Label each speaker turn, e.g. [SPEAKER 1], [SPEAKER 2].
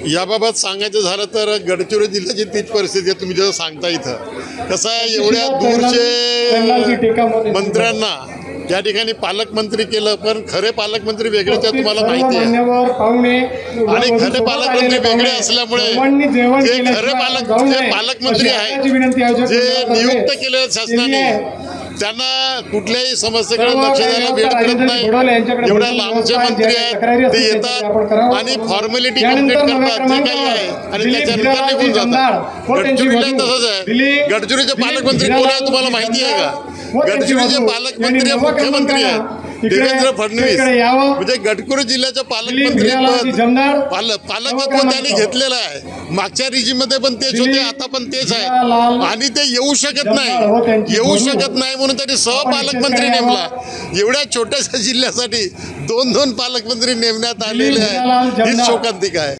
[SPEAKER 1] याबाबत सांगायचं झालं तर गडचिरोली जिल्ह्याची तीच परिस्थिती आहे तुम्ही जसं सांगता इथं. कसं आहे, एवढ्या दूरचे मंत्र्यांना या ठिकाणी पालकमंत्री केलं, पण खरे पालकमंत्री वेगळेच आहे तुम्हाला माहिती आहे. आणि खरे पालकमंत्री वेगळे असल्यामुळे जे खरे पालकमंत्री आहेत, जे नियुक्त केले शासनाने, त्यांना कुठल्याही समस्येकडे लक्ष द्यायला वेळ मिळत नाही. एवढ्या लांबचे मंत्री आहेत, ते येतात आणि फॉर्मॅलिटी कंप्लीट करतात जे काही आहे आणि त्याच्यानंतर निघून जातात. गडचिरोलीला तसंच आहे. गडचिरोलीचे पालकमंत्री कोण आहे तुम्हाला माहिती आहे का? गडचिरोलीचे पालकमंत्री मुख्यमंत्री आहेत देवेंद्र फडणवीस. म्हणजे गडचिरोली जिल्ह्याच्या पालकमंत्री पालकत्व त्यांनी घेतलेलं आहे. मागच्या रिजीममध्ये पण तेच होते, आता पण तेच आहे. आणि ते येऊ शकत नाही म्हणून त्यांनी सहपालकमंत्री नेमला. एवढ्या छोट्याशा जिल्ह्यासाठी दोन पालकमंत्री नेमण्यात आलेले आहेत. हीच शोकांतिका आहे.